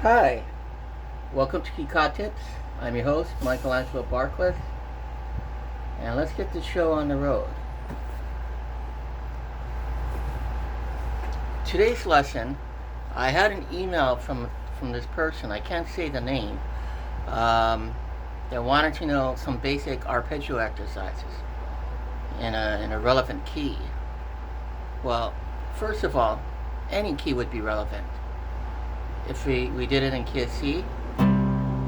Hi, welcome to Kika Tips. I'm your host, Michelangelo Barques, and let's get the show on the road. Today's lesson, I had an email from this person, I can't say the name, that wanted to know some basic arpeggio exercises in a relevant key. Well, first of all, any key would be relevant. If we did it in key of C,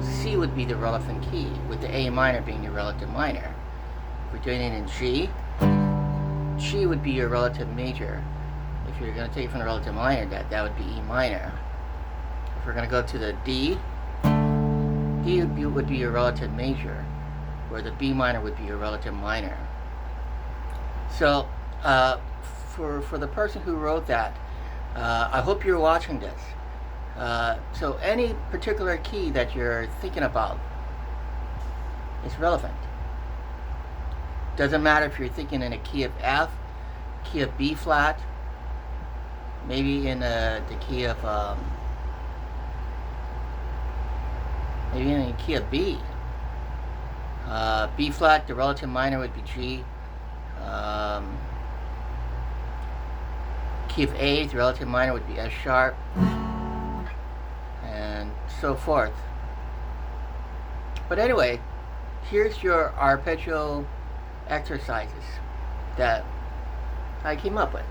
C would be the relevant key, with the A minor being your relative minor. If we're doing it in G, G would be your relative major. If you're going to take it from the relative minor, that would be E minor. If we're going to go to the D, D would be your relative major, where the B minor would be your relative minor. So, for the person who wrote that, I hope you're watching this. So any particular key that you're thinking about is relevant. Doesn't matter if you're thinking in a key of F, key of B flat, maybe in the key of maybe in the key of B. B flat, the relative minor would be G. Key of A, the relative minor would be S sharp. And so forth. But anyway, here's your arpeggio exercises that I came up with.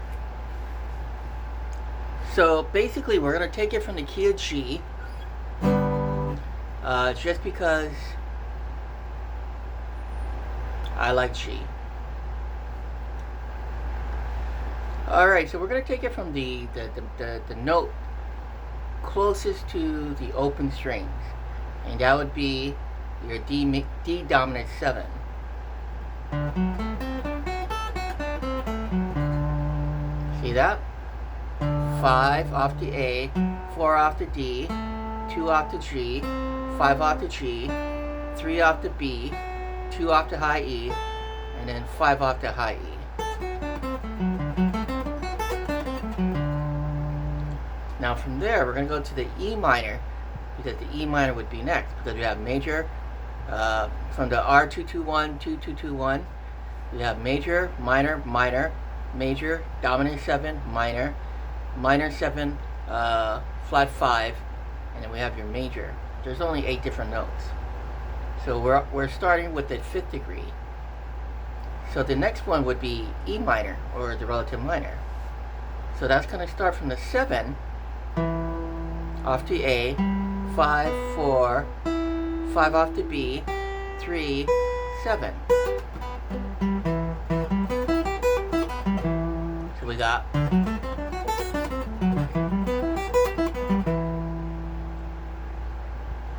So basically we're going to take it from the key of G, just because I like G. Alright, so we're going to take it from the note closest to the open strings, and that would be your D dominant 7. See that? 5 off the A, 4 off the D, 2 off the G, 5 off the G, 3 off the B, 2 off the high E, and then 5 off the high E. Now from there, we're going to go to the E minor, because the E minor would be next, because we have major, from the R221, 2221, we have major, minor, minor, major, dominant 7, minor, minor 7, flat 5, and then we have your major. There's only 8 different notes. So we're starting with the 5th degree. So the next one would be E minor, or the relative minor. So that's going to start from the 7, off to A, 5, 4, 5 off to B, 3, 7. So we got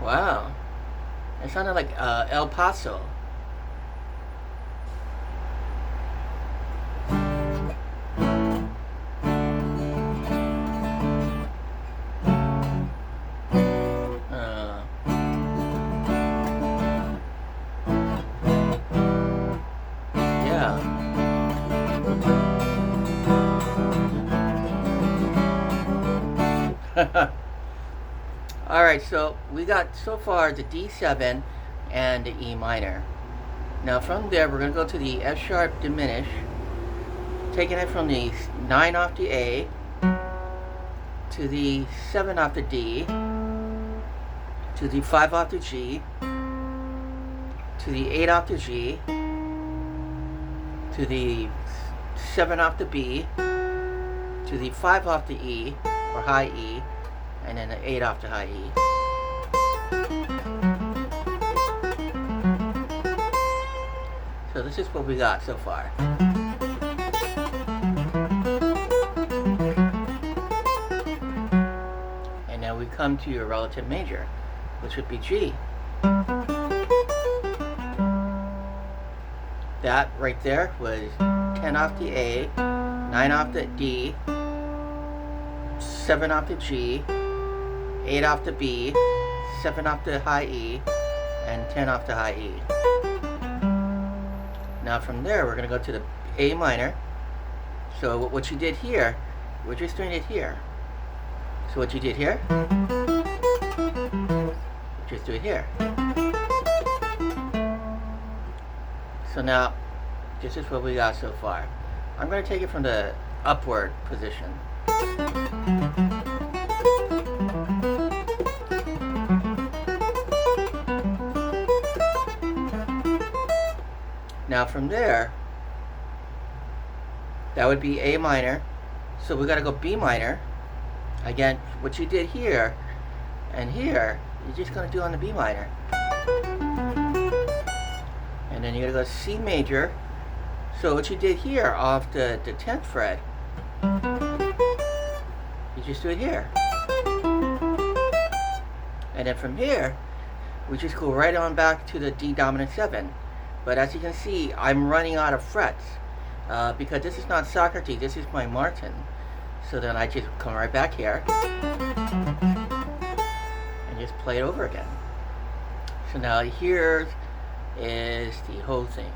wow, it sounded like El Paso. Alright, so we got so far the D7 and the E minor. Now from there we're going to go to the F sharp diminish, taking it from the 9 off the A to the 7 off the D to the 5 off the G to the 8 off the G to the 7 off the B to the 5 off the E, or high E, and then the 8 off the high E. So this is what we got so far. And now we come to your relative major, which would be G. That right there was 10 off the A, 9 off the D, 7 off the G, 8 off the B, 7 off the high E, and 10 off the high E. Now from there, we're going to go to the A minor. So what you did here, we're just doing it here. So what you did here, just do it here. So now, this is what we got so far. I'm going to take it from the upward position. Now from there, that would be A minor. So we got to go B minor. Again, what you did here and here, you're just going to do on the B minor. And then you're going to go C major. So what you did here off the 10th fret, you just do it here. And then from here, we just go right on back to the D dominant 7. But as you can see, I'm running out of frets because this is not Socrates, this is my Martin. So then I just come right back here and just play it over again. So now here is the whole thing.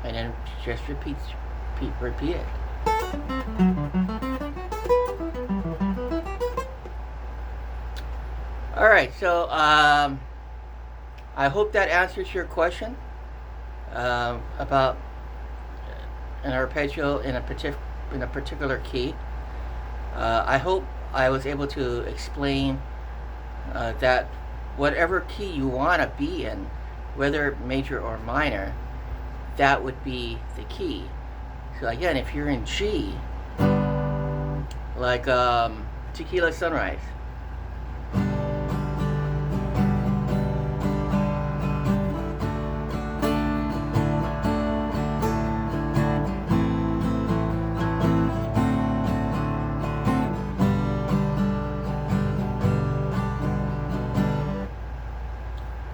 And then just repeat it. Alright, so I hope that answers your question about an arpeggio in a particular key. I hope I was able to explain that whatever key you want to be in, whether major or minor, that would be the key. So again, if you're in G, like Tequila Sunrise,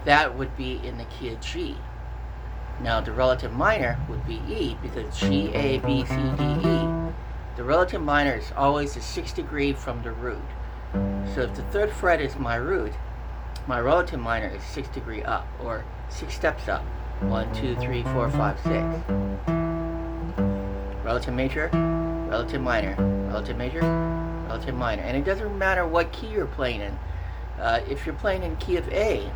that would be in the key of G. Now the relative minor would be E, because G, A, B, C, D, E. The relative minor is always a 6 degree from the root. So if the 3rd fret is my root, my relative minor is 6 degree up, or 6 steps up. 1, 2, 3, 4, 5, 6. Relative major, relative minor, relative major, relative minor. And it doesn't matter what key you're playing in. If you're playing in key of A,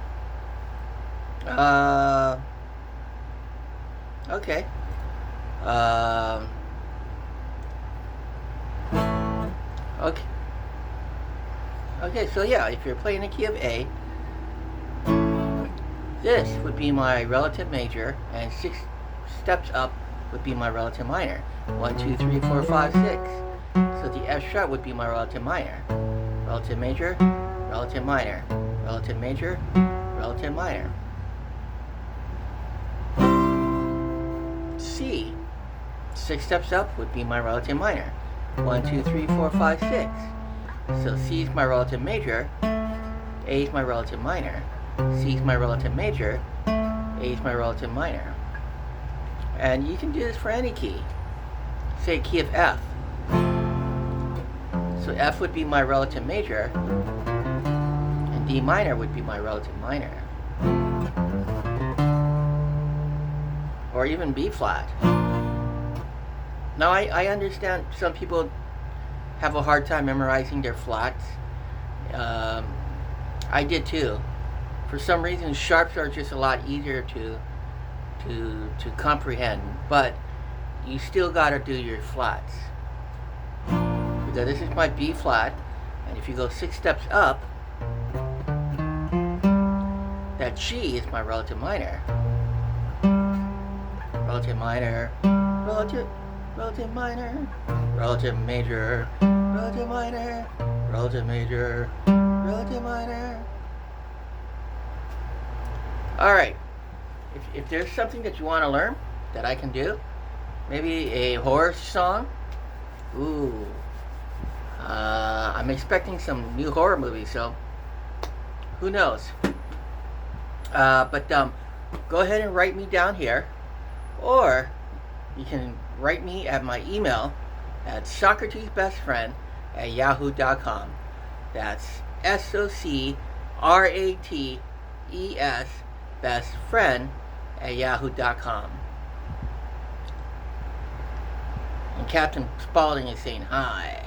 okay. Okay. Okay, so yeah, if you're playing the key of A, this would be my relative major, and 6 steps up would be my relative minor. 1, 2, 3, 4, 5, 6. So the F sharp would be my relative minor. Relative major, relative minor, relative major, relative minor. C, 6 steps up would be my relative minor. 1, 2, 3, 4, 5, 6. So C is my relative major, A is my relative minor. C is my relative major, A is my relative minor. And you can do this for any key. Say key of F. So F would be my relative major, and D minor would be my relative minor. Or even B flat. Now I understand some people have a hard time memorizing their flats. I did too. For some reason, sharps are just a lot easier to comprehend, but you still gotta do your flats. Because this is my B flat, and if you go 6 steps up, that G is my relative minor. Relative minor, relative minor, relative major, relative minor, relative major, relative minor. Alright, if there's something that you want to learn that I can do, maybe a horror song. Ooh, I'm expecting some new horror movies, so who knows. But go ahead and write me down here, or you can write me at my email at socratesbestfriend@yahoo.com. That's SOCRATES bestfriend@yahoo.com. And Captain Spaulding is saying hi.